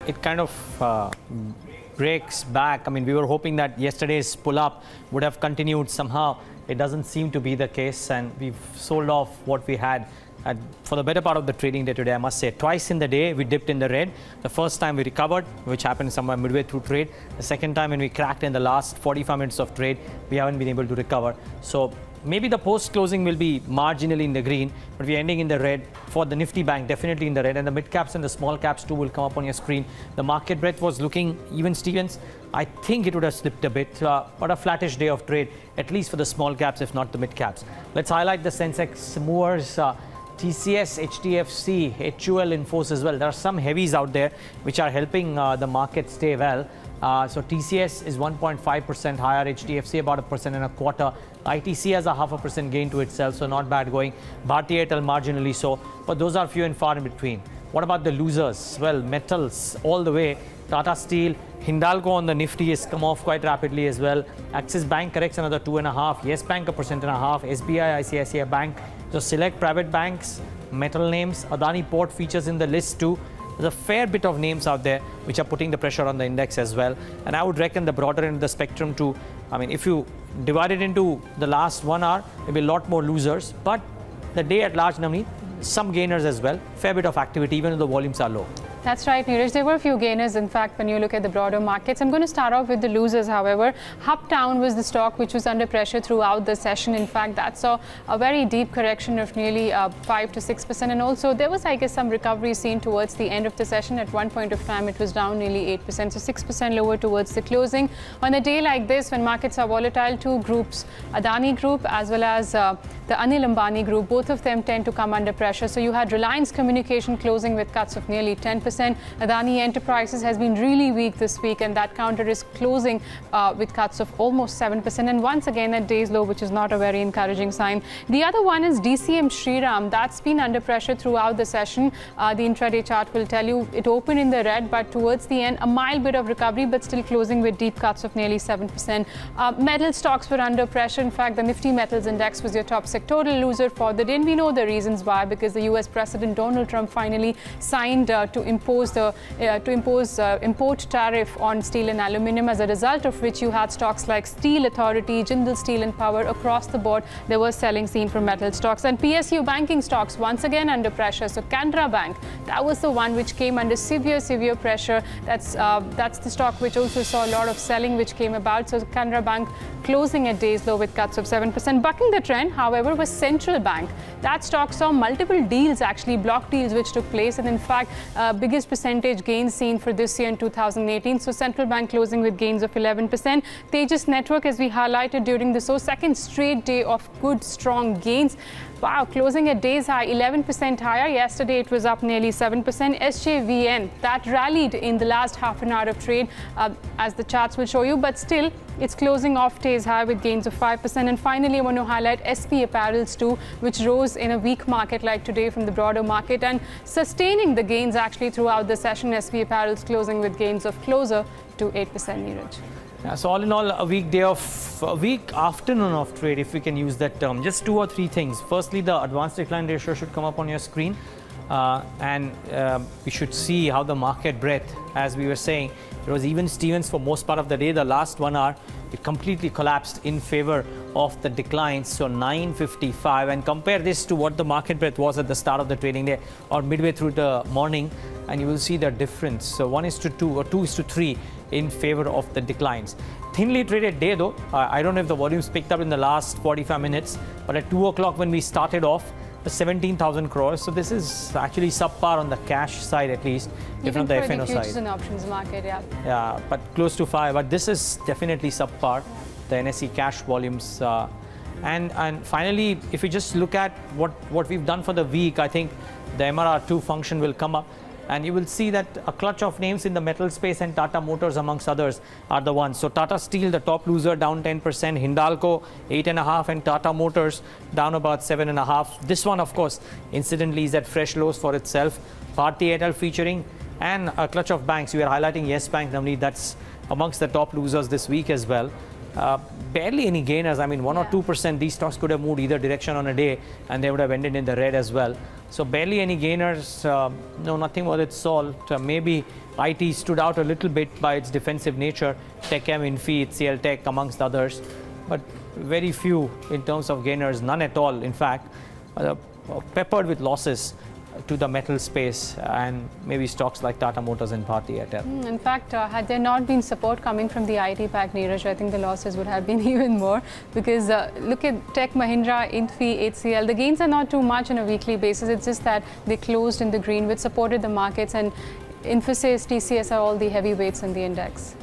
it kind of breaks back. I mean, we were hoping that yesterday's pull-up would have continued somehow. It doesn't seem to be the case, and we've sold off what we had for the better part of the trading day today, I must say. Twice in the day, we dipped in the red. The first time we recovered, which happened somewhere midway through trade. The second time when we cracked in the last 45 minutes of trade, we haven't been able to recover. So maybe the post-closing will be marginally in the green, but we're ending in the red. For the Nifty bank, definitely in the red, and the mid caps and the small caps too will come up on your screen. The market breadth was looking even, Stevens. I think it would have slipped a bit, but a flattish day of trade, at least for the small caps, if not the mid caps. Let's highlight the Sensex movers. TCS, HDFC, HUL Infos as well. There are some heavies out there which are helping the market stay well. So TCS is 1.5% higher, HDFC about 1.25%. ITC has a 0.5% gain to itself, so not bad going. Bharti Airtel marginally so, but those are few and far in between. What about the losers? Well, metals all the way. Tata Steel, Hindalco on the Nifty has come off quite rapidly as well. Axis Bank corrects another 2.5%. Yes Bank 1.5%. SBI, ICICI Bank. So select private banks, metal names. Adani Port features in the list too. There's a fair bit of names out there which are putting the pressure on the index as well. And I would reckon the broader end of the spectrum too. I mean, if you divide it into the last 1 hour, maybe a lot more losers. But the day at large, Navneet, some gainers as well. Fair bit of activity, even if the volumes are low. That's right, Neeraj. There were a few gainers, in fact, when you look at the broader markets. I'm going to start off with the losers, however. Uptown was the stock which was under pressure throughout the session. In fact, that saw a very deep correction of nearly 5 to 6%. And also, there was, I guess, some recovery seen towards the end of the session. At one point of time, it was down nearly 8%, so 6% lower towards the closing. On a day like this, when markets are volatile, two groups, Adani Group as well as the Anil Ambani Group, both of them tend to come under pressure. So you had Reliance Communication closing with cuts of nearly 10%. Adani Enterprises has been really weak this week, and that counter is closing with cuts of almost 7%. And once again at day's low, which is not a very encouraging sign. The other one is DCM Shriram. That's been under pressure throughout the session. The intraday chart will tell you it opened in the red, but towards the end, a mild bit of recovery, but still closing with deep cuts of nearly 7%. Metal stocks were under pressure. In fact, the Nifty Metals Index was your top sectoral loser for the day. And we know the reasons why, because the US President Donald Trump finally signed to impose import tariff on steel and aluminium, as a result of which you had stocks like Steel Authority, Jindal Steel and Power across the board. There was selling seen for metal stocks, and PSU banking stocks once again under pressure. So Canara Bank, that was the one which came under severe pressure. That's the stock which also saw a lot of selling which came about. So Canara Bank closing at day's low with cuts of 7%. Bucking the trend, however, was Central Bank. That stock saw multiple deals, actually block deals, which took place, and in fact biggest percentage gains seen for this year in 2018. So Central Bank closing with gains of 11%. Tejas Network, as we highlighted during the second straight day of good strong gains. Wow, closing at day's high, 11% higher. Yesterday it was up nearly 7%. SJVN, that rallied in the last half an hour of trade, as the charts will show you, but still it's closing off day's high with gains of 5%. And finally, I want to highlight SP Apparels too, which rose in a weak market like today from the broader market and sustaining the gains actually throughout the session. SP Apparels closing with gains of closer to 8%, Neeraj. Yeah, so all in all, a week afternoon of trade, if we can use that term. Just 2 or 3 things. Firstly, the advanced decline ratio should come up on your screen, and we should see how the market breadth, as we were saying, it was even Stevens for most part of the day. The last 1 hour, it completely collapsed in favor of the declines. So 955, and compare this to what the market breadth was at the start of the trading day or midway through the morning, and you will see the difference. So 1:2 or 2:3 in favor of the declines. Thinly traded day though. I don't know if the volumes picked up in the last 45 minutes, but at 2 o'clock when we started off, the 17,000 crores. So this is actually subpar on the cash side, at least, if not the FNO side. Futures and options market, yeah. Yeah, but close to 5. But this is definitely subpar, the NSE cash volumes. And finally, if you just look at what we've done for the week, I think the MRR2 function will come up. And you will see that a clutch of names in the metal space and Tata Motors, amongst others, are the ones. So Tata Steel, the top loser, down 10%. Hindalco, 8.5%. And Tata Motors, down about 7.5%. This one, of course, incidentally is at fresh lows for itself. Bharti Airtel featuring, and a clutch of banks. We are highlighting Yes Bank, namely, that's amongst the top losers this week as well. Barely any gainers. I mean, 1 or Yeah. 2%. These stocks could have moved either direction on a day, and they would have ended in the red as well. So barely any gainers. No, nothing worth its salt. Maybe IT stood out a little bit by its defensive nature. TechM, Infi, HCL Tech, amongst others, but very few in terms of gainers. None at all. In fact, peppered with losses to the metal space, and maybe stocks like Tata Motors and Bharti Airtel. In fact, had there not been support coming from the IT pack, Neeraj, I think the losses would have been even more, because look at Tech Mahindra, Infi, HCL. The gains are not too much on a weekly basis. It's just that they closed in the green, which supported the markets, and Infosys, TCS are all the heavyweights in the index.